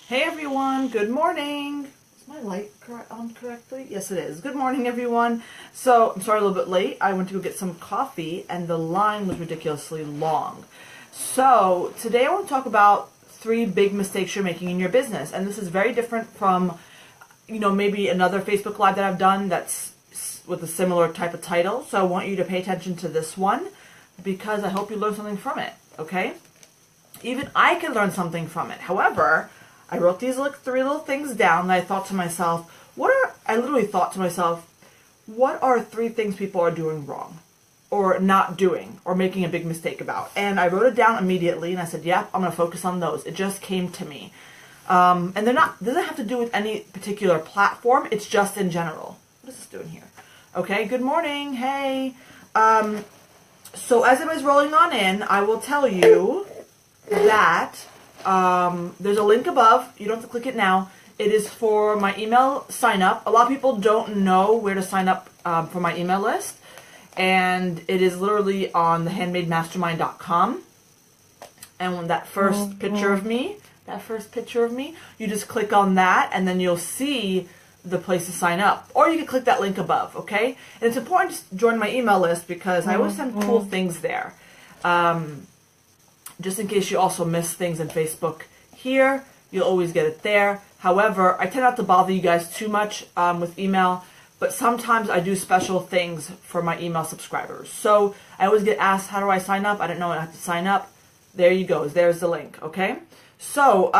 Hey everyone, good morning. Is my light on correctly? Yes, it is. Good morning, everyone. So, I'm sorry a little bit late. I went to go get some coffee and the line was ridiculously long. So, today I want to talk about 3 big mistakes you're making in your business. And this is very different from, maybe another Facebook Live that I've done that's with a similar type of title. So, I want you to pay attention to this one because I hope you learn something from it, okay? Even I can learn something from it. However, I wrote these 3 little things down that I thought to myself, what are 3 things people are doing wrong or not doing or making a big mistake about? And I wrote it down immediately and I said, yep, I'm going to focus on those. It just came to me. And doesn't have to do with any particular platform. It's just in general. What is this doing here? Okay, good morning. Hey. So as it was rolling on in, I will tell you that there's a link above. You don't have to click it now. It is for my email sign up. A lot of people don't know where to sign up for my email list. And it is literally on thehandmademastermind.com. And when that first picture of me, you just click on that and then you'll see the place to sign up. Or you can click that link above, okay? And it's important to join my email list because I always send cool things there. Just in case you also miss things in Facebook here, you'll always get it there. However, I tend not to bother you guys too much with email, but sometimes I do special things for my email subscribers. So I always get asked, how do I sign up? I don't know I have to sign up. There you go. There's the link, okay? So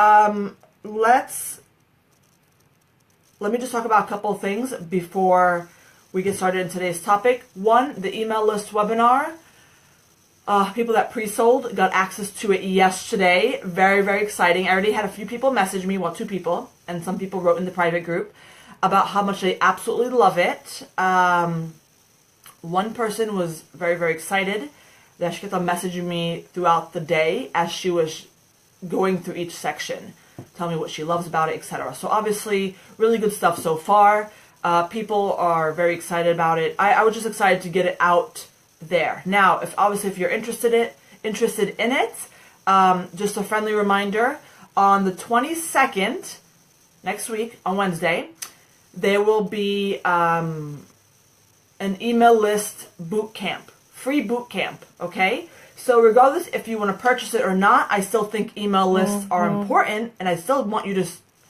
let me just talk about a couple of things before we get started in today's topic. 1, the email list webinar. People that pre-sold got access to it yesterday. Very, very exciting. I already had a few people message me, 2 people, and some people wrote in the private group about how much they absolutely love it. One person was very, very excited that she kept on messaging me throughout the day as she was going through each section, telling me what she loves about it, etc. So obviously, really good stuff so far. People are very excited about it. I was just excited to get it out there. Now, if you're interested in it, just a friendly reminder, on the 22nd, next week, on Wednesday, there will be an email list boot camp, free boot camp, okay? So regardless if you want to purchase it or not, I still think email lists are important, and I still want you to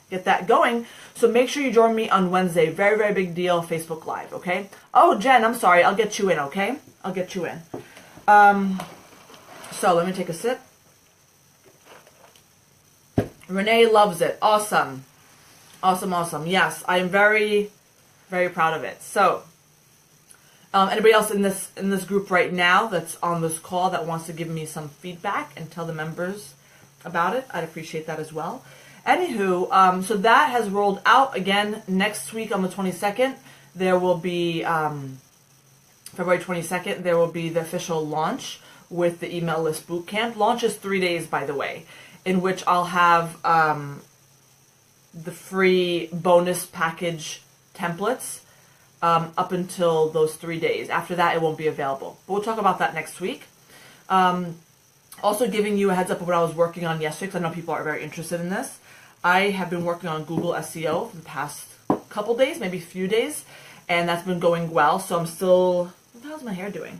get that going. So make sure you join me on Wednesday. Very, very big deal, Facebook Live, okay? Oh, Jen, I'm sorry. I'll get you in, okay? I'll get you in. So let me take a sip. Renee loves it. Awesome. Awesome, awesome. Yes, I am very, very proud of it. So, anybody else in this group right now that's on this call that wants to give me some feedback and tell the members about it, I'd appreciate that as well. Anywho, so that has rolled out again next week on the 22nd. There will be, February 22nd, there will be the official launch with the email list bootcamp. Launch is 3 days, by the way, in which I'll have the free bonus package templates up until those 3 days. After that, it won't be available. But we'll talk about that next week. Also giving you a heads up of what I was working on yesterday, because I know people are very interested in this. I have been working on Google SEO for the past couple days, maybe a few days, and that's been going well. So I'm still, what the hell's my hair doing?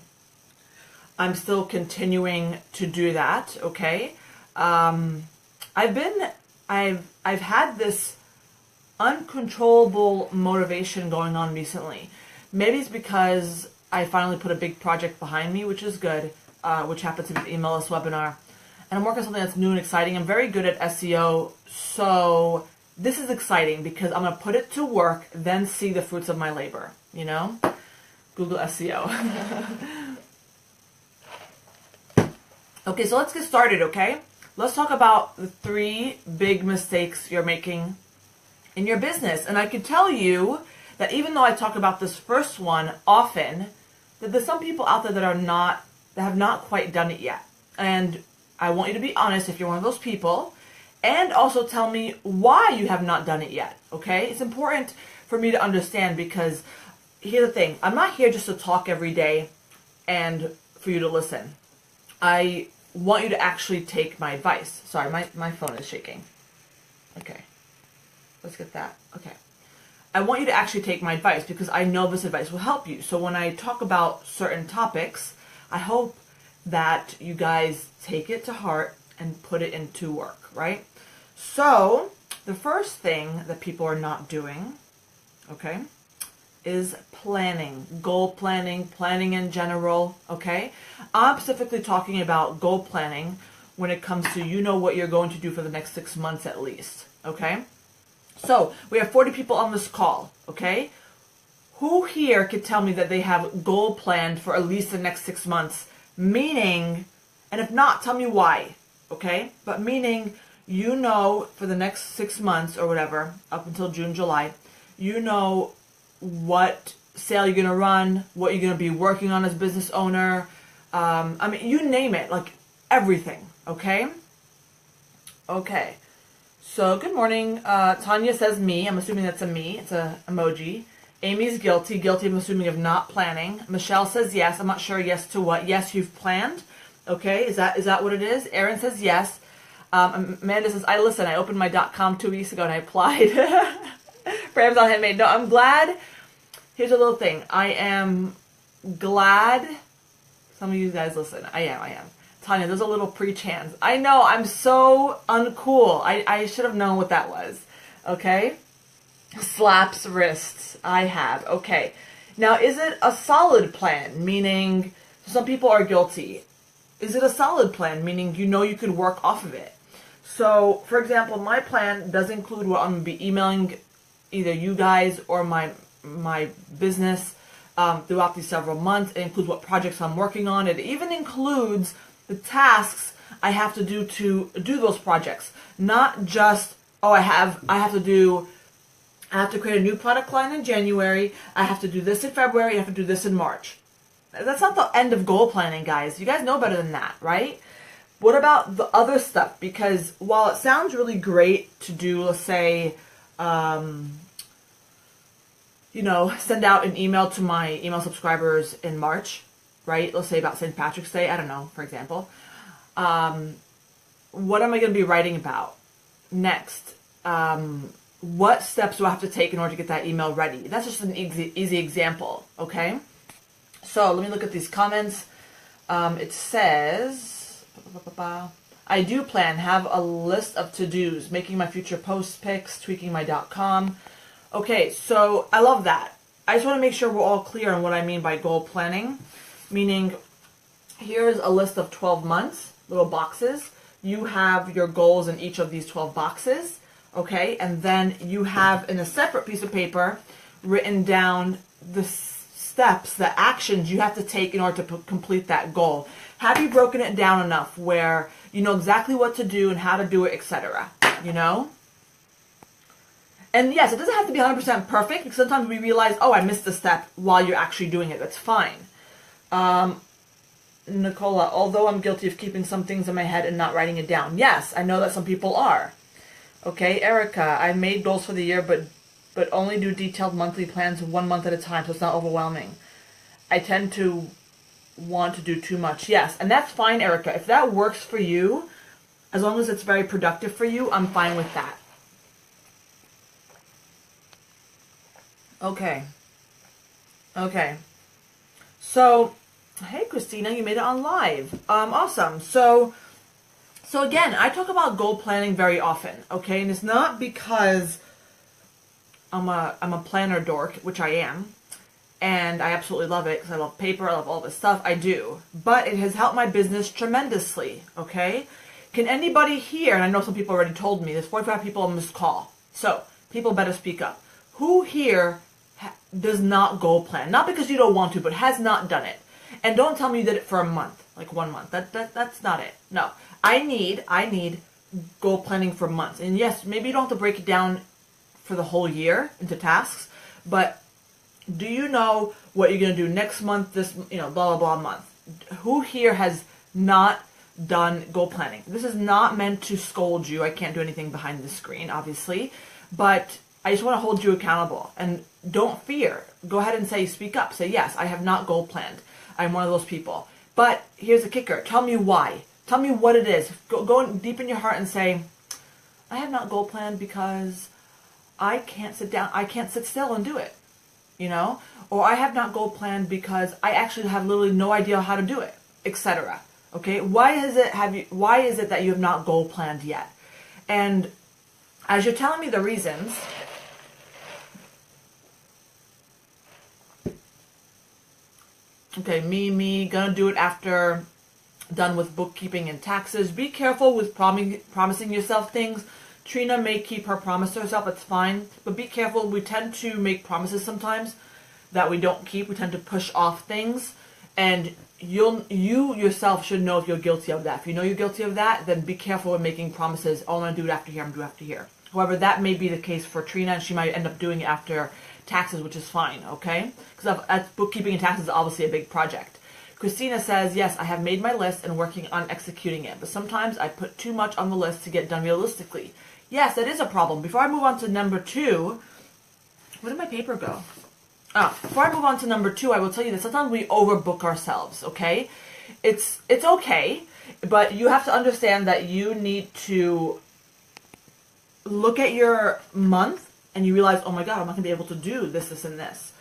I'm still continuing to do that, okay? I've had this uncontrollable motivation going on recently. Maybe it's because I finally put a big project behind me, which is good, which happens to be the email list webinar. And I'm working on something that's new and exciting. I'm very good at SEO, so this is exciting because I'm going to put it to work, then see the fruits of my labor, you know? Google SEO. Okay, so let's get started, okay? Let's talk about the 3 big mistakes you're making in your business. And I can tell you that even though I talk about this first one often, that there's some people out there that have not quite done it yet. And I want you to be honest if you're one of those people, and also tell me why you have not done it yet, okay? It's important for me to understand because here's the thing. I'm not here just to talk every day and for you to listen. I want you to actually take my advice. Sorry, my phone is shaking. Okay. Let's get that. Okay. I want you to actually take my advice because I know this advice will help you. So when I talk about certain topics, I hope that you guys take it to heart and put it into work, right? So the first thing that people are not doing, okay, is planning, goal planning, planning in general, okay? I'm specifically talking about goal planning when it comes to you know what you're going to do for the next 6 months at least, okay? So we have 40 people on this call, okay? Who here could tell me that they have goal planned for at least the next 6 months? Meaning, and if not, tell me why, okay? But meaning, you know, for the next 6 months or whatever, up until June, July, you know what sale you're going to run, what you're going to be working on as business owner. I mean, you name it, like everything, okay? Okay. So, good morning. Tanya says me. I'm assuming that's a me. It's a emoji. Amy's guilty. Guilty, I'm assuming, of not planning. Michelle says yes. I'm not sure yes to what. Yes, you've planned. Okay, is that what it is? Erin says yes. Amanda says, I opened my .com 2 weeks ago and I applied for Amazon Handmade. No, I'm glad. Here's a little thing. I am glad some of you guys listen. I am. Tanya, there's a little preach hands. I know, I'm so uncool. I should have known what that was. Okay? Slaps wrists. I have. Okay. Now, is it a solid plan? Meaning, some people are guilty. Is it a solid plan? Meaning, you know you could work off of it. So, for example, my plan does include what I'm going to be emailing either you guys or my business throughout these several months. It includes what projects I'm working on. It even includes the tasks I have to do those projects. Not just, I have to create a new product line in January, I have to do this in February, I have to do this in March. That's not the end of goal planning, guys. You guys know better than that, right? What about the other stuff? Because while it sounds really great to do, let's say, send out an email to my email subscribers in March, right? Let's say about St. Patrick's Day. I don't know, for example. What am I going to be writing about next? What steps do I have to take in order to get that email ready? That's just an easy example, okay? So let me look at these comments. It says, I do plan, have a list of to-dos, making my future post pics, tweaking my .com. Okay, so I love that. I just want to make sure we're all clear on what I mean by goal planning. Meaning, here's a list of 12 months, little boxes. You have your goals in each of these 12 boxes, okay? And then you have, in a separate piece of paper, written down the steps, the actions you have to take in order to complete that goal. Have you broken it down enough where you know exactly what to do and how to do it, etc., you know? And yes, it doesn't have to be 100% perfect, because sometimes we realize, I missed a step while you're actually doing it. That's fine. Nicola, although I'm guilty of keeping some things in my head and not writing it down. Yes, I know that some people are. Okay, Erica, I've made goals for the year, but only do detailed monthly plans 1 month at a time, so it's not overwhelming. I tend to want to do too much. Yes, and that's fine, Erica. If that works for you, as long as it's very productive for you, I'm fine with that. Okay. So, hey Christina, you made it on live. Awesome. So again, I talk about goal planning very often, okay? And it's not because I'm a planner dork, which I am, and I absolutely love it because I love paper, I love all this stuff. I do. But it has helped my business tremendously, okay? Can anybody here, and I know some people already told me, there's 45 people on this call, so people better speak up. Who here does not goal plan? Not because you don't want to, but has not done it. And don't tell me you did it for a month, like 1 month. That's not it. No. I need goal planning for months. And yes, maybe you don't have to break it down for the whole year into tasks, but do you know what you're going to do next month, this, blah, blah, blah month? Who here has not done goal planning? This is not meant to scold you. I can't do anything behind the screen, obviously, but I just want to hold you accountable. And don't fear. Go ahead and speak up. Say, yes, I have not goal planned. I'm one of those people. But here's the kicker. Tell me why. Tell me what it is. Go deep in your heart and say, I have not goal planned because I can't sit still and do it, you know? Or I have not goal planned because I actually have literally no idea how to do it, etc. Okay? Why is it that you have not goal planned yet? And as you're telling me the reasons, okay, gonna do it after done with bookkeeping and taxes. Be careful with promising yourself things. Trina may keep her promise to herself, it's fine. But be careful, we tend to make promises sometimes that we don't keep. We tend to push off things. And you yourself should know if you're guilty of that. If you know you're guilty of that, then be careful with making promises. Oh, I'm going to do it after here, I'm going to do it after here. However, that may be the case for Trina, and she might end up doing it after taxes, which is fine, okay? Because bookkeeping and taxes is obviously a big project. Christina says, yes, I have made my list and working on executing it, but sometimes I put too much on the list to get done realistically. Yes, that is a problem. Before I move on to number 2, where did my paper go? Before I move on to number 2, I will tell you that sometimes we overbook ourselves, okay? It's okay, but you have to understand that you need to look at your month and you realize, oh my God, I'm not going to be able to do this, this, and this.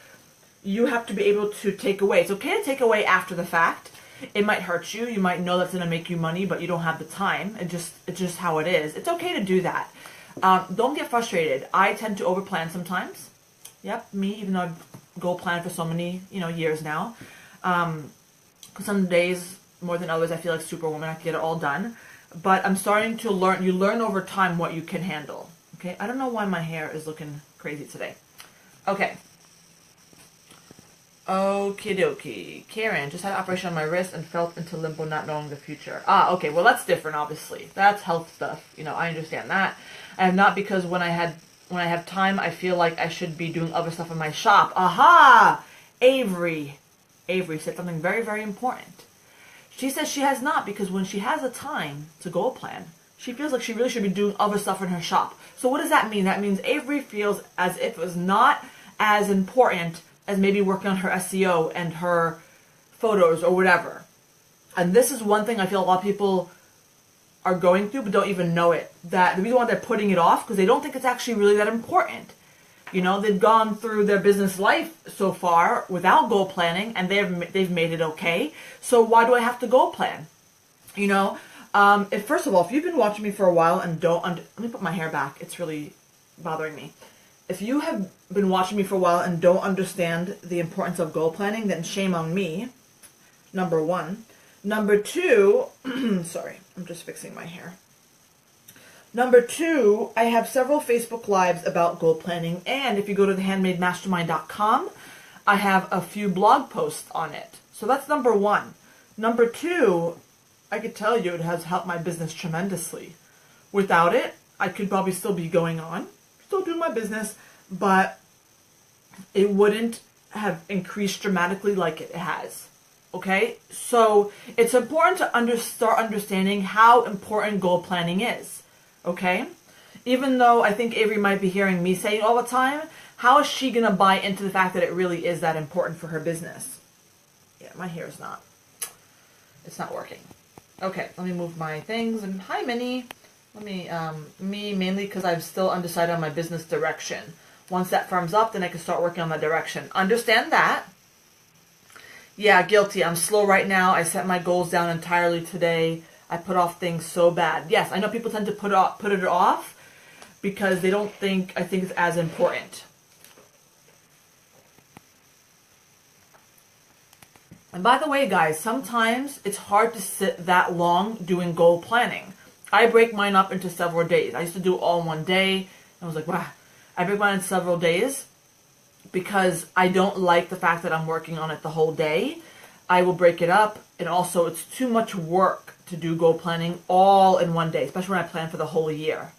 You have to be able to take away. It's okay to take away after the fact. It might hurt you. You might know that's going to make you money, but you don't have the time. It's just how it is. It's okay to do that. Don't get frustrated. I tend to overplan sometimes. Yep, me, even though I've goal planned for so many, years now. Some days, more than others, I feel like Superwoman. I can get it all done. But I'm starting to learn. You learn over time what you can handle. Okay? I don't know why my hair is looking crazy today. Okay. Okie dokie. Karen, just had an operation on my wrist and felt into limbo not knowing the future. Okay. Well, that's different, obviously. That's health stuff. I understand that. And not because when I have time, I feel like I should be doing other stuff in my shop. Aha! Avery said something very, very important. She says she has not because when she has the time to goal plan, she feels like she really should be doing other stuff in her shop. So what does that mean? That means Avery feels as if it was not as important as maybe working on her SEO and her photos or whatever. And this is one thing I feel a lot of people are going through but don't even know it. That the reason why they're putting it off because they don't think it's actually really that important. They've gone through their business life so far without goal planning and they've made it okay. So why do I have to goal plan? First of all, if you've been watching me for a while and let me put my hair back. It's really bothering me. If you have been watching me for a while and don't understand the importance of goal planning, then shame on me. Number 1. Number 2, sorry, I'm just fixing my hair. Number 2, I have several Facebook Lives about goal planning, and if you go to thehandmademastermind.com, I have a few blog posts on it. So that's number 1. Number 2, I could tell you it has helped my business tremendously. Without it, I could probably still be going on, still doing my business, but it wouldn't have increased dramatically like it has. Okay? So it's important to start understanding how important goal planning is. Okay? Even though I think Avery might be hearing me saying all the time, how is she going to buy into the fact that it really is that important for her business? Yeah, my hair is not. It's not working. Okay, let me move my things. And hi, Minnie. Let me, me mainly because I'm still undecided on my business direction. Once that firms up, then I can start working on that direction. Understand that. Yeah, guilty. I'm slow right now. I set my goals down entirely today. I put off things so bad. Yes, I know people tend to put it off because they don't think it's as important. And by the way, guys, sometimes it's hard to sit that long doing goal planning. I break mine up into several days. I used to do it all in one day. I was like, wow. I break mine in several days because I don't like the fact that I'm working on it the whole day. I will break it up, and also it's too much work to do goal planning all in one day, especially when I plan for the whole year.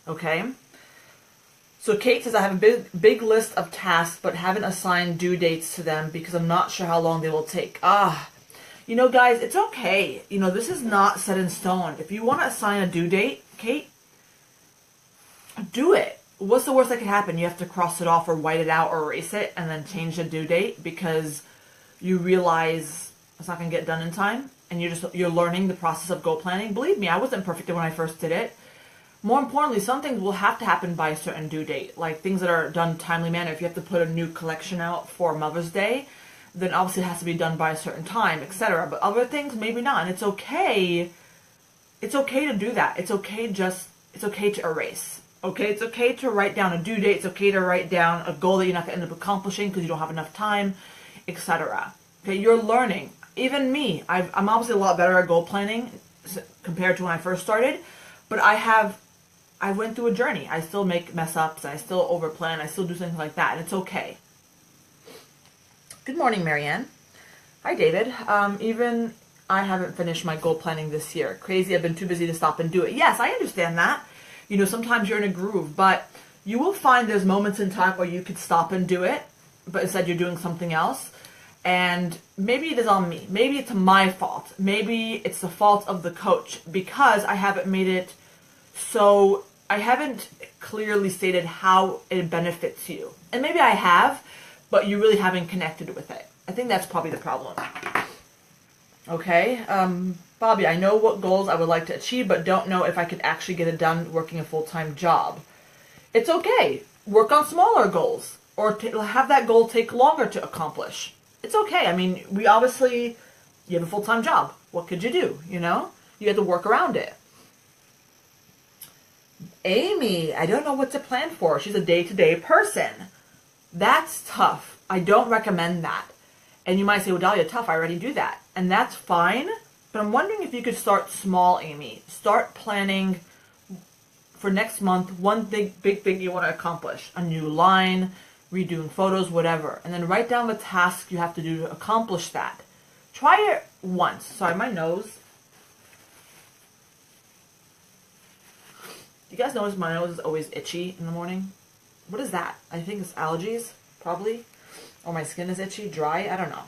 Okay? So Kate says, I have a big list of tasks, but haven't assigned due dates to them because I'm not sure how long they will take. Guys, it's okay. This is not set in stone. If you want to assign a due date, Kate, do it. What's the worst that could happen? You have to cross it off or white it out or erase it and then change the due date because you realize it's not going to get done in time and you're learning the process of goal planning. Believe me, I wasn't perfect when I first did it. More importantly, some things will have to happen by a certain due date, like things that are done timely manner. If you have to put a new collection out for Mother's Day, then obviously it has to be done by a certain time, etc. But other things, maybe not. And it's okay. It's okay to do that. It's okay to erase. Okay? It's okay to write down a due date. It's okay to write down a goal that you're not going to end up accomplishing because you don't have enough time, etc. Okay? You're learning. Even me, I'm obviously a lot better at goal planning compared to when I first started, but I went through a journey. I still make mess ups. I still overplan. I still do things like that. And it's okay. Good morning, Marianne. Hi, David. Even I haven't finished my goal planning this year. Crazy. I've been too busy to stop and do it. Yes, I understand that. You know, sometimes you're in a groove, but you will find there's moments in time where you could stop and do it, but instead you're doing something else. And maybe it is on me. Maybe it's my fault. Maybe it's the fault of the coach because I haven't made it so I haven't clearly stated how it benefits you. And maybe I have, but you really haven't connected with it. I think that's probably the problem. Okay, Bobby, I know what goals I would like to achieve, but don't know if I could actually get it done working a full-time job. It's okay. Work on smaller goals or have that goal take longer to accomplish. It's okay. I mean, you have a full-time job. What could you do, you know? You have to work around it. Amy, I don't know what to plan for. She's a day-to-day person. That's tough. I don't recommend that. And you might say, well, Dahlia, tough. I already do that. And that's fine. But I'm wondering if you could start small, Amy. Start planning for next month one big thing you want to accomplish. A new line, redoing photos, whatever. And then write down the task you have to do to accomplish that. Try it once. Sorry, my nose. You guys notice my nose is always itchy in the morning? What is that? I think it's allergies, probably. Or my skin is itchy, dry, I don't know.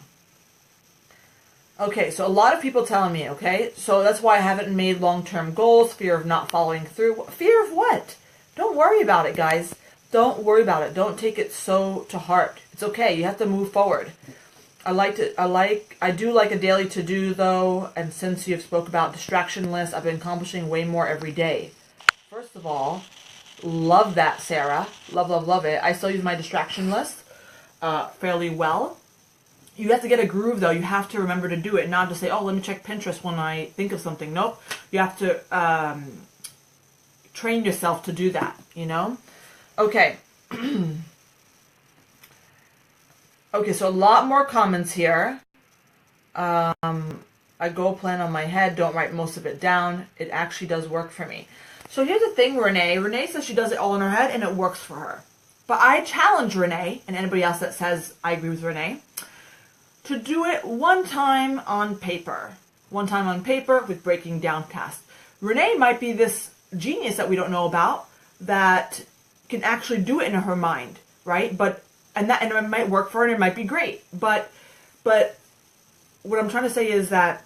Okay, so a lot of people telling me, okay? So that's why I haven't made long-term goals, fear of not following through. Fear of what? Don't worry about it, guys. Don't worry about it. Don't take it so to heart. It's okay. You have to move forward. I do like a daily to-do, though, and since you've spoke about distraction lists, I've been accomplishing way more every day. First of all, love that, Sarah. Love, love, love it. I still use my distraction list fairly well. You have to get a groove, though. You have to remember to do it, not just say, oh, let me check Pinterest when I think of something. Nope. You have to train yourself to do that, you know? Okay. Okay, so a lot more comments here. I goal plan on my head. Don't write most of it down. It actually does work for me. So here's the thing, Renee. Renee says she does it all in her head, and it works for her. But I challenge Renee, and anybody else that says I agree with Renee, to do it one time on paper. One time on paper with breaking down tasks. Renee might be this genius that we don't know about that can actually do it in her mind, right? And it might work for her and it might be great. But what I'm trying to say is that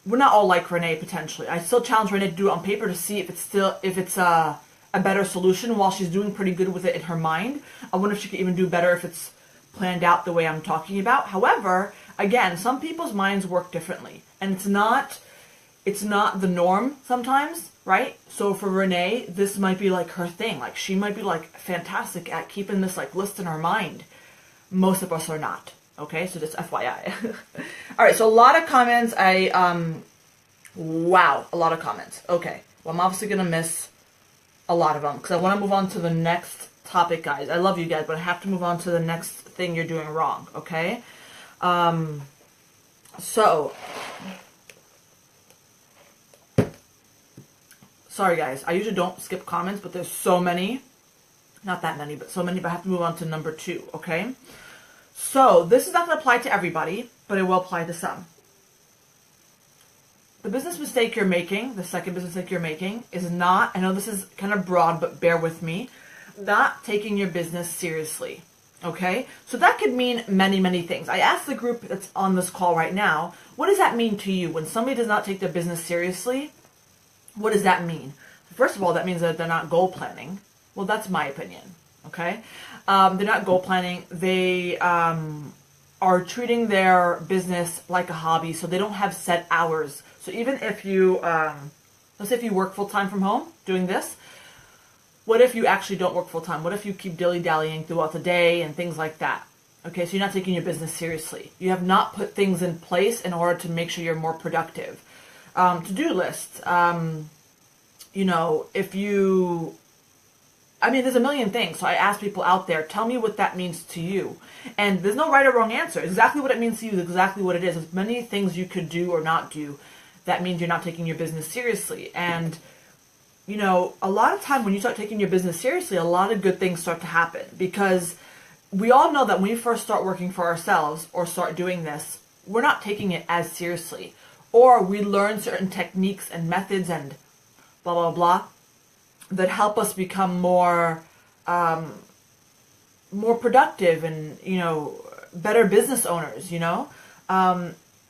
we're not all like Renee potentially. I still challenge Renee to do it on paper to see if it's a better solution while she's doing pretty good with it in her mind. I wonder if she could even do better if it's planned out the way I'm talking about. However, again, some people's minds work differently, and it's not the norm sometimes, right? So for Renee, this might be like her thing. Like she might be like fantastic at keeping this like list in her mind. Most of us are not. Okay, so just FYI. All right, so a lot of comments. Wow, a lot of comments. Okay, well, I'm obviously gonna miss a lot of them because I want to move on to the next topic, guys. I love you guys, but I have to move on to the next thing you're doing wrong. Okay, so sorry, guys. I usually don't skip comments, but there's so many. Not that many, but so many. But I have to move on to number 2. Okay. So this is not going to apply to everybody, but it will apply to some. The business mistake you're making, the second business mistake you're making, is not, I know this is kind of broad, but bear with me, not taking your business seriously. Okay? So that could mean many, many things. I asked the group that's on this call right now, what does that mean to you? When somebody does not take their business seriously, what does that mean? First of all, that means that they're not goal planning. Well, that's my opinion. Okay? They're not goal planning. They are treating their business like a hobby, so they don't have set hours. So even if you, that's let's say if you work full-time from home doing this, what if you actually don't work full-time? What if you keep dilly-dallying throughout the day and things like that? Okay, so you're not taking your business seriously. You have not put things in place in order to make sure you're more productive. To-do lists, if you... there's a million things. So I ask people out there, tell me what that means to you. And there's no right or wrong answer. Exactly what it means to you is exactly what it is. There's many things you could do or not do. That means you're not taking your business seriously. And, a lot of time when you start taking your business seriously, a lot of good things start to happen. Because we all know that when we first start working for ourselves or start doing this, we're not taking it as seriously. Or we learn certain techniques and methods and blah, blah, blah, that help us become more productive and, better business owners,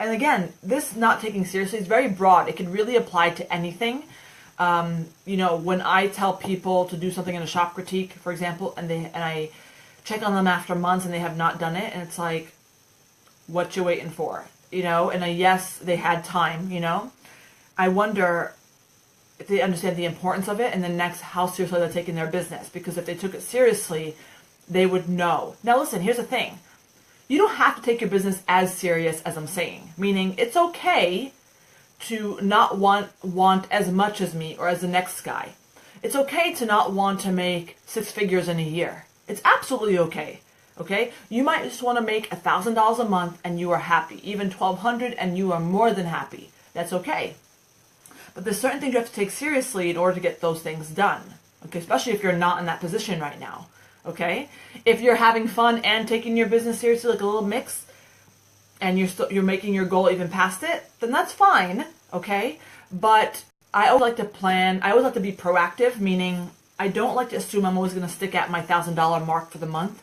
And again, this not taking seriously is very broad. It can really apply to anything. When I tell people to do something in a shop critique, for example, and I check on them after months and they have not done it, and it's like, what you waiting for? And yes, they had time, I wonder if they understand the importance of it, and then next, how seriously they're taking their business. Because if they took it seriously, they would know. Now listen, here's the thing. You don't have to take your business as serious as I'm saying. Meaning, it's okay to not want as much as me or as the next guy. It's okay to not want to make 6 figures in a year. It's absolutely okay. Okay? You might just want to make $1,000 a month and you are happy. Even $1,200 and you are more than happy. That's okay. But there's certain things you have to take seriously in order to get those things done. Okay? Especially if you're not in that position right now. Okay? If you're having fun and taking your business seriously, like a little mix, and you're making your goal even past it, then that's fine. Okay? But I always like to plan. I always like to be proactive, meaning I don't like to assume I'm always going to stick at my $1,000 mark for the month.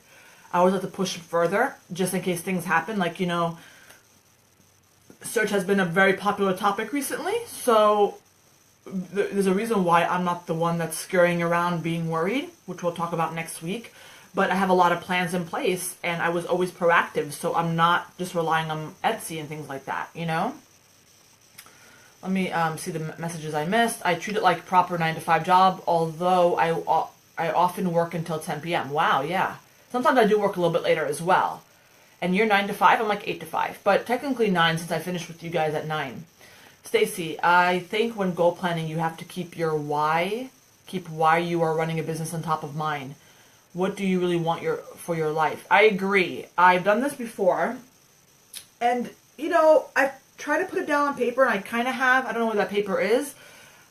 I always like to push further, just in case things happen. Like, search has been a very popular topic recently, so there's a reason why I'm not the one that's scurrying around being worried, which we'll talk about next week. But I have a lot of plans in place, and I was always proactive, so I'm not just relying on Etsy and things like that, Let me see the messages I missed. I treat it like a proper 9-to-5 job, although I often work until 10 p.m. Wow, yeah. Sometimes I do work a little bit later as well. And you're 9 to 5, I'm like 8 to 5. But technically 9 since I finished with you guys at 9. Stacy, I think when goal planning you have to keep why you are running a business on top of mind. What do you really want for your life? I agree. I've done this before. And, I've tried to put it down on paper, and I kind of have. I don't know what that paper is.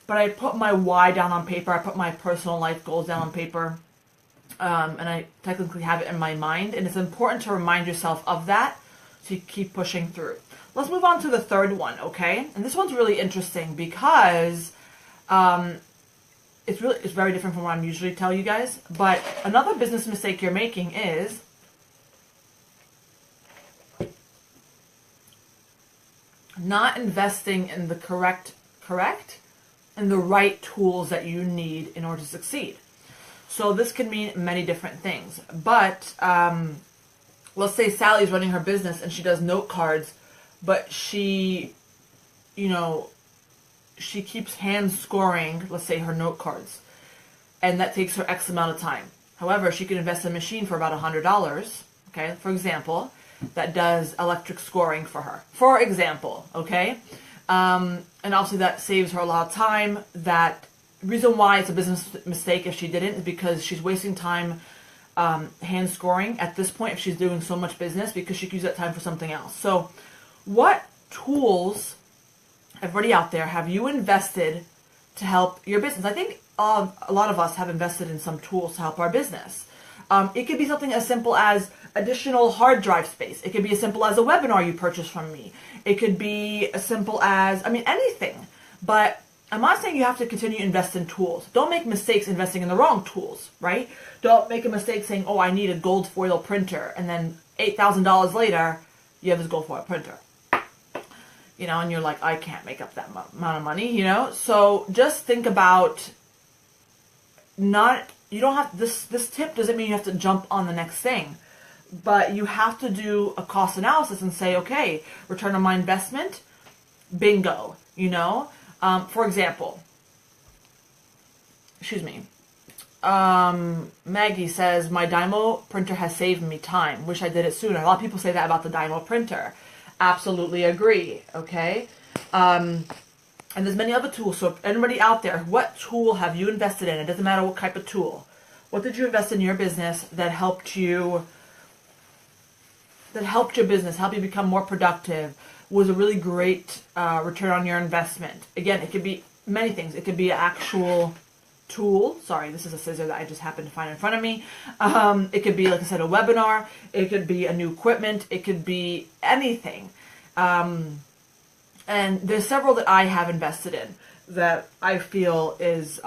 But I put my why down on paper. I put my personal life goals down on paper. And I technically have it in my mind. And it's important to remind yourself of that so you keep pushing through. Let's move on to the third one, okay? And this one's really interesting because it's very different from what I'm usually tell you guys. But another business mistake you're making is not investing in the and the right tools that you need in order to succeed. So this could mean many different things. But let's say Sally's running her business and she does note cards, but she keeps hand scoring, let's say, her note cards. And that takes her X amount of time. However, she can invest in a machine for about $100, okay, for example, that does electric scoring for her. For example, okay? And obviously that saves her a lot of time. That reason why it's a business mistake if she didn't is because she's wasting time hand scoring at this point if she's doing so much business, because she could use that time for something else. So what tools everybody out there have you invested to help your business? I think a lot of us have invested in some tools to help our business. It could be something as simple as additional hard drive space. It could be as simple as a webinar you purchased from me. It could be as simple as, anything. But I'm not saying you have to continue to invest in tools. Don't make mistakes investing in the wrong tools, right? Don't make a mistake saying, oh, I need a gold foil printer. And then $8,000 later, you have this gold foil printer. And you're like, I can't make up that amount of money, So just think about you don't have, this tip doesn't mean you have to jump on the next thing. But you have to do a cost analysis and say, okay, return on my investment, bingo, For example, excuse me. Maggie says, my Dymo printer has saved me time. Wish I did it sooner. A lot of people say that about the Dymo printer. Absolutely agree. Okay. And there's many other tools. So if anybody out there, what tool have you invested in? It doesn't matter what type of tool. What did you invest in your business that helped your business, help you become more productive, was a really great return on your investment? Again, it could be many things. It could be an actual tool. Sorry, this is a scissor that I just happened to find in front of me. It could be, like I said, a webinar. It could be a new equipment. It could be anything. And there's several that I have invested in that I feel has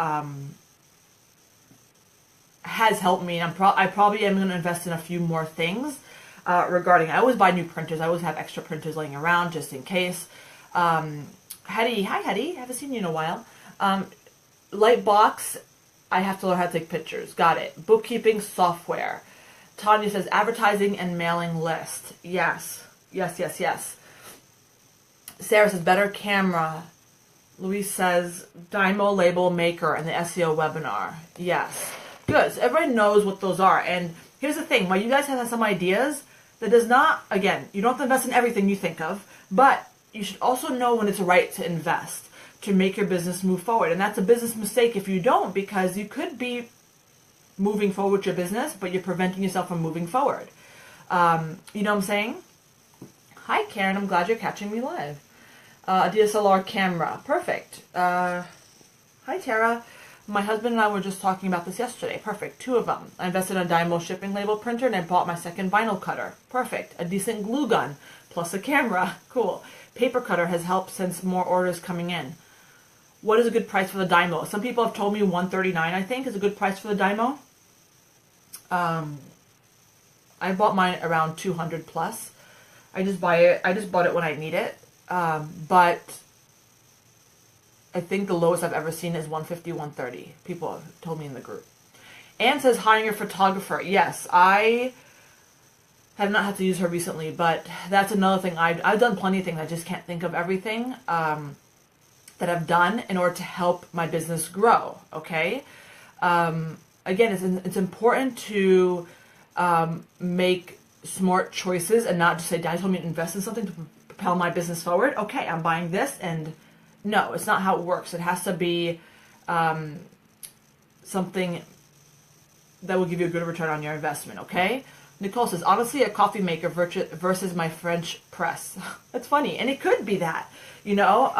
helped me. And I probably am going to invest in a few more things regarding. I always buy new printers. I always have extra printers laying around just in case. Hetty, hi Hetty, haven't seen you in a while. Lightbox, I have to learn how to take pictures. Got it. Bookkeeping software. Tanya says advertising and mailing list. Yes. Yes, yes, yes. Sarah says better camera. Louise says Dymo label maker and the SEO webinar. Yes. Good. So everybody knows what those are. And here's the thing. While you guys have some ideas, that does not, again, you don't have to invest in everything you think of, but you should also know when it's right to invest to make your business move forward. And that's a business mistake if you don't, because you could be moving forward with your business, but you're preventing yourself from moving forward. You know what I'm saying? Hi, Karen. I'm glad you're catching me live. A DSLR camera. Perfect. Hi, Tara. My husband and I were just talking about this yesterday. Perfect. 2 of them. I invested in a Dymo shipping label printer, and I bought my second vinyl cutter. Perfect. A decent glue gun, plus a camera. Cool. Paper cutter has helped since more orders coming in. What is a good price for the Dymo? Some people have told me $139, I think, is a good price for the Dymo. I bought mine around 200 plus. I just bought it when I need it. But I think the lowest I've ever seen is 150, 130. People have told me in the group. Anne says hiring a photographer. Yes, I have not had to use her recently, but that's another thing. I've done plenty of things. I just can't think of everything that I've done in order to help my business grow. Okay. Again, it's important to make smart choices and not just say, Dad told me to invest in something to propel my business forward. Okay, I'm buying this, and no, it's not how it works. It has to be something that will give you a good return on your investment, okay? Nicole says, honestly, a coffee maker versus my French press. That's funny, and it could be that, you know,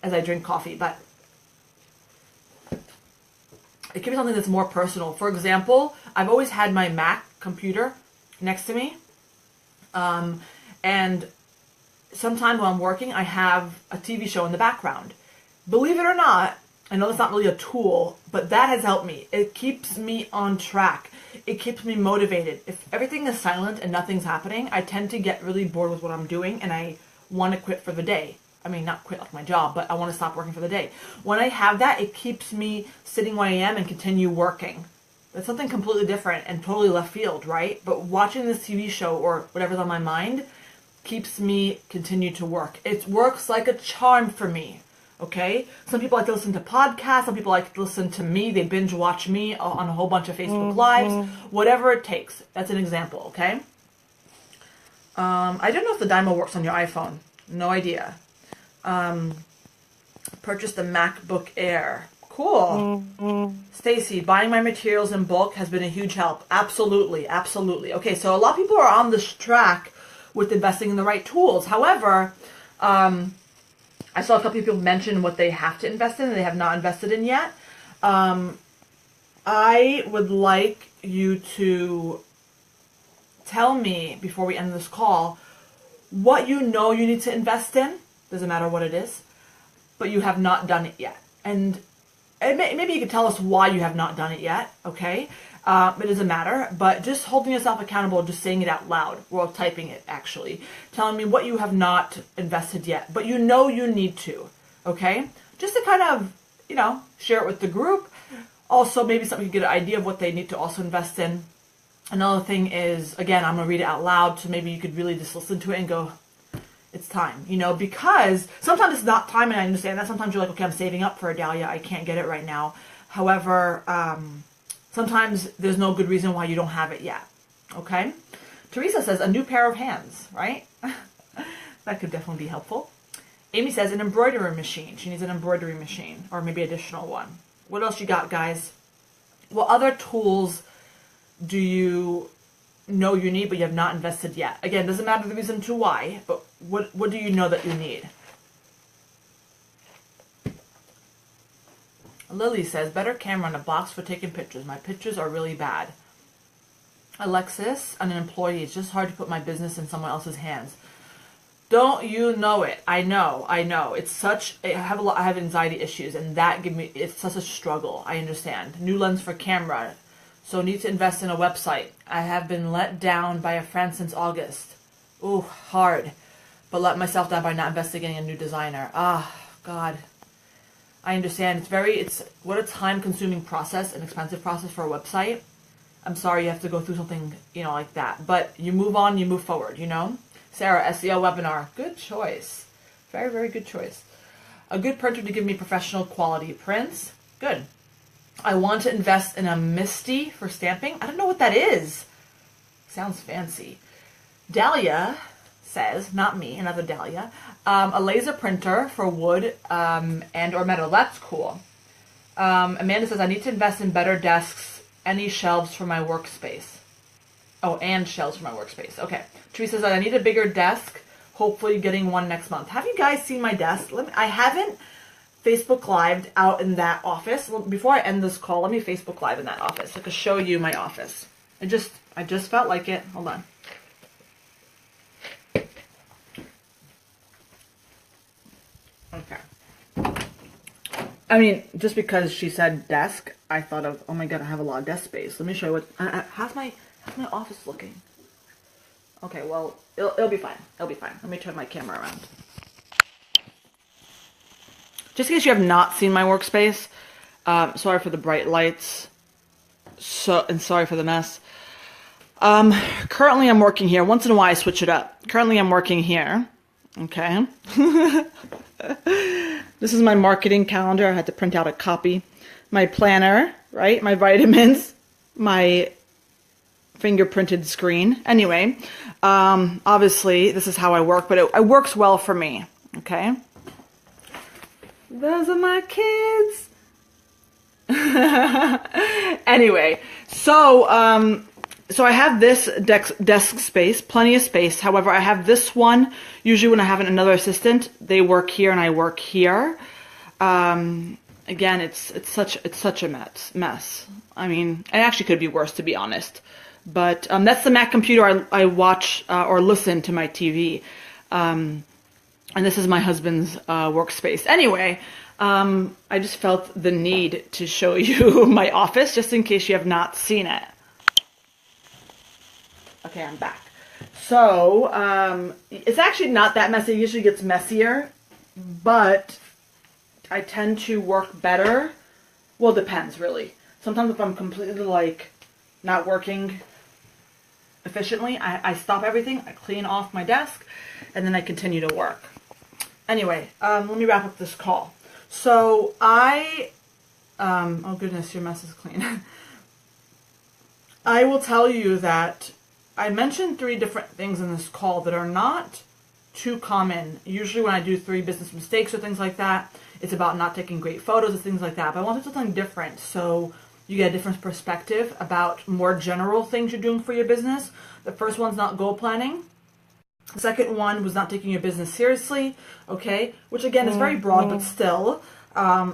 as I drink coffee, but it could be something that's more personal. For example, I've always had my Mac computer next to me, and sometimes while I'm working, I have a TV show in the background. Believe it or not, I know that's not really a tool, but that has helped me. It keeps me on track. It keeps me motivated. If everything is silent and nothing's happening, I tend to get really bored with what I'm doing, and I want to quit for the day. I mean, not quit like my job, but I want to stop working for the day. When I have that, it keeps me sitting where I am and continue working. That's something completely different and totally left field, right? But watching this TV show or whatever's on my mind keeps me continue to work. It works like a charm for me, okay? Some people like to listen to podcasts. Some people like to listen to me. They binge watch me on a whole bunch of Facebook Lives. Whatever it takes. That's an example, okay? I don't know if the Dymo works on your iPhone. No idea. Purchased a MacBook Air. Cool. Stacy, buying my materials in bulk has been a huge help. Absolutely, absolutely. Okay, so a lot of people are on this track with investing in the right tools. However, I saw a couple of people mention what they have to invest in and they have not invested in yet. I would like you to tell me before we end this call what you know you need to invest in. Doesn't matter what it is, but you have not done it yet. And maybe you could tell us why you have not done it yet, okay? It doesn't matter, but just holding yourself accountable, just saying it out loud, or typing it actually, telling me what you have not invested yet, but you know you need to, okay? Just to kind of, you know, share it with the group. Also, maybe somebody can get an idea of what they need to also invest in. Another thing is, again, I'm going to read it out loud, so maybe you could really just listen to it and go, it's time, you know, because sometimes it's not time, and I understand that. Sometimes you're like, okay, I'm saving up for a dahlia. I can't get it right now. However, sometimes there's no good reason why you don't have it yet. Okay? Teresa says a new pair of hands, right? That could definitely be helpful. Amy says an embroidery machine. She needs an embroidery machine, or maybe additional one. What else you got, guys? What other tools do you know you need but you have not invested yet? Again, doesn't matter the reason to why, but what do you know that you need? Lily says, better camera and a box for taking pictures. My pictures are really bad. Alexis, an employee. It's just hard to put my business in someone else's hands. Don't you know it? I know. It's such, I have anxiety issues, and it's such a struggle. I understand. New lens for camera. So need to invest in a website. I have been let down by a friend since August. Ooh, hard. But let myself down by not investigating a new designer. Ah, God. I understand. It's what a time-consuming process, an expensive process for a website. I'm sorry you have to go through something, like that. But you move on, you move forward, Sarah, SEO webinar. Good choice. Very, very good choice. A good printer to give me professional quality prints. Good. I want to invest in a Misty for stamping. I don't know what that is. Sounds fancy. Dahlia says, not me, another Dahlia, a laser printer for wood and or metal. That's cool. Amanda says, I need to invest in better desks, any shelves for my workspace. Oh, and shelves for my workspace. Okay. Teresa says, I need a bigger desk, hopefully getting one next month. Have you guys seen my desk? I haven't Facebook Lived out in that office. Before I end this call, let me Facebook Live in that office. I can show you my office. I just felt like it. Hold on. Okay. I mean, just because she said desk, I thought of, oh my God, I have a lot of desk space. Let me show you how's my office looking? Okay, well, it'll be fine. It'll be fine. Let me turn my camera around. Just in case you have not seen my workspace, sorry for the bright lights, and sorry for the mess. Currently I'm working here. Once in a while I switch it up. Currently I'm working here. Okay. This is my marketing calendar. I had to print out a copy. My planner, right? My vitamins, my fingerprinted screen. Anyway, obviously this is how I work, but it works well for me. Okay. Those are my kids. Anyway, so I have this desk space, plenty of space. However, I have this one. Usually when I have another assistant, they work here and I work here. Again, it's such a mess. I mean, it actually could be worse, to be honest. But that's the Mac computer I watch or listen to my TV. And this is my husband's workspace. Anyway, I just felt the need to show you my office, just in case you have not seen it. Okay, I'm back. So, it's actually not that messy. It usually gets messier, but I tend to work better. Well, it depends, really. Sometimes if I'm completely, not working efficiently, I stop everything, I clean off my desk, and then I continue to work. Anyway, let me wrap up this call. So oh goodness, your mess is clean. I will tell you that I mentioned 3 different things in this call that are not too common. Usually when I do 3 business mistakes or things like that, it's about not taking great photos and things like that. But I wanted something different so you get a different perspective about more general things you're doing for your business. The first one's not goal planning. The second one was not taking your business seriously, okay? Which again is very broad, but still,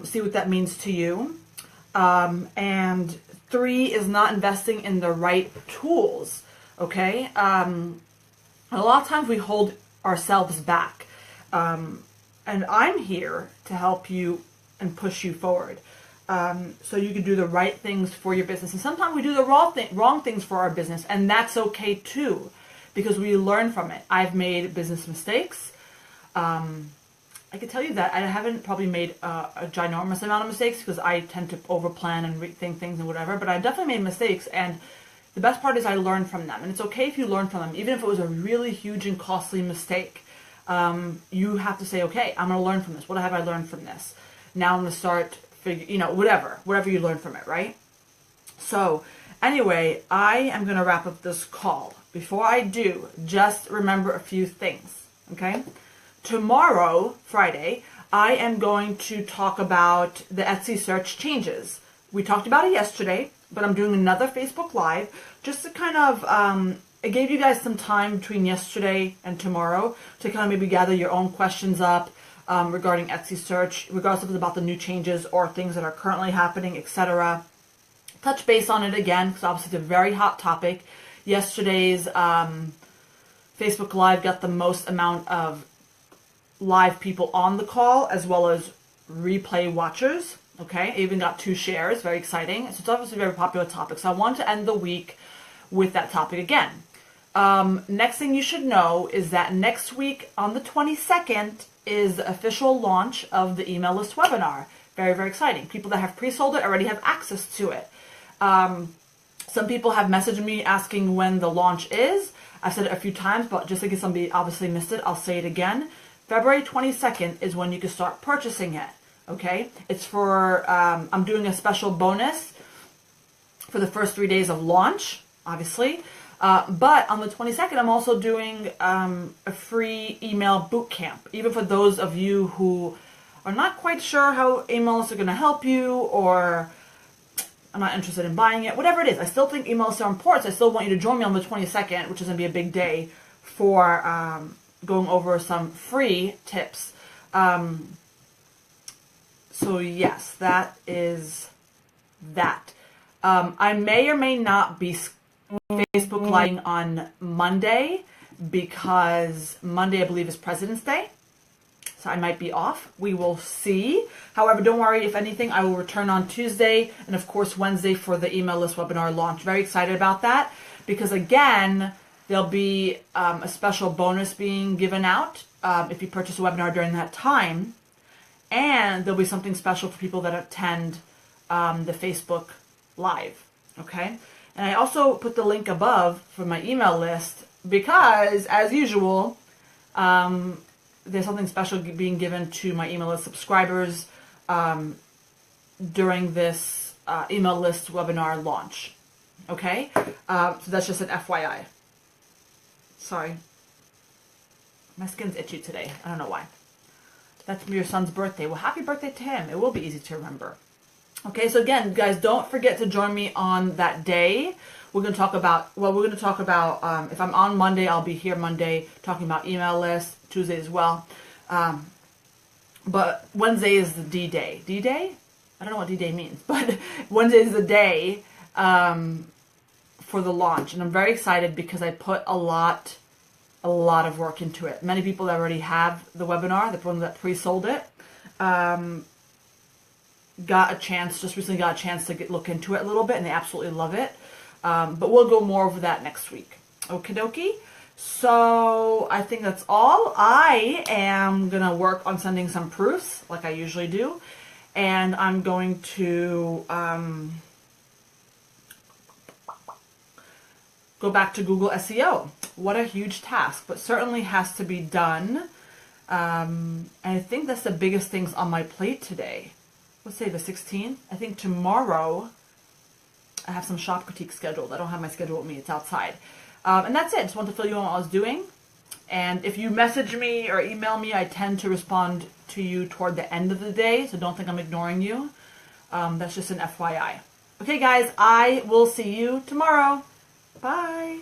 see what that means to you. And 3 is not investing in the right tools, okay? A lot of times we hold ourselves back. And I'm here to help you and push you forward. So you can do the right things for your business. And sometimes we do the wrong things for our business, and that's okay too, because we learn from it. I've made business mistakes. I can tell you that I haven't probably made a ginormous amount of mistakes because I tend to overplan and rethink things and whatever, but I've definitely made mistakes, and the best part is I learn from them. And it's okay if you learn from them, even if it was a really huge and costly mistake. You have to say, okay, I'm going to learn from this. What have I learned from this? Now I'm going to start whatever you learn from it, right? So anyway, I am going to wrap up this call. Before I do, just remember a few things, okay? Tomorrow, Friday, I am going to talk about the Etsy search changes. We talked about it yesterday, but I'm doing another Facebook Live just to kind of, it gave you guys some time between yesterday and tomorrow to kind of maybe gather your own questions up regarding Etsy search, regardless if it's about the new changes or things that are currently happening, etc. Touch base on it again, because obviously it's a very hot topic. Yesterday's Facebook Live got the most amount of live people on the call, as well as replay watchers. Okay, it even got 2 shares, very exciting. So it's obviously a very popular topic. So I want to end the week with that topic again. Next thing you should know is that next week on the 22nd is the official launch of the email list webinar. Very, very exciting. People that have pre-sold it already have access to it. Some people have messaged me asking when the launch is. I've said it a few times, but just in case somebody obviously missed it, I'll say it again. February 22nd is when you can start purchasing it. Okay? It's for, I'm doing a special bonus for the first 3 days of launch, obviously. But on the 22nd, I'm also doing a free email boot camp, even for those of you who are not quite sure how email lists are going to help you, or I'm not interested in buying it, whatever it is. I still think email lists are important. So I still want you to join me on the 22nd, which is going to be a big day for going over some free tips. So yes, that is that. I may or may not be Facebook Live on Monday, because Monday, I believe, is President's Day. So I might be off. We will see. However, don't worry. If anything, I will return on Tuesday and, of course, Wednesday for the email list webinar launch. Very excited about that, because, again, there'll be a special bonus being given out if you purchase a webinar during that time. And there'll be something special for people that attend the Facebook Live. Okay? And I also put the link above for my email list because, as usual, there's something special being given to my email list subscribers during this email list webinar launch. Okay? So that's just an FYI. Sorry. My skin's itchy today. I don't know why. That's your son's birthday. Well, happy birthday to him. It will be easy to remember. Okay, so again, guys, don't forget to join me on that day. We're going to talk about, if I'm on Monday, I'll be here Monday talking about email lists, Tuesday as well. But Wednesday is the D-Day. D-Day? I don't know what D-Day means, but Wednesday is the day for the launch. And I'm very excited because I put a lot of work into it. Many people that already have the webinar, the ones that pre-sold it, just recently got a chance to look into it a little bit, and they absolutely love it. But we'll go more over that next week. Okie dokie. So I think that's all. I am going to work on sending some proofs like I usually do. And I'm going to go back to Google SEO. What a huge task, but certainly has to be done. And I think that's the biggest things on my plate today. Let's say the 16th. I think tomorrow I have some shop critique scheduled. I don't have my schedule with me. It's outside. And that's it. Just wanted to fill you in on what I was doing. And if you message me or email me, I tend to respond to you toward the end of the day. So don't think I'm ignoring you. That's just an FYI. Okay, guys, I will see you tomorrow. Bye.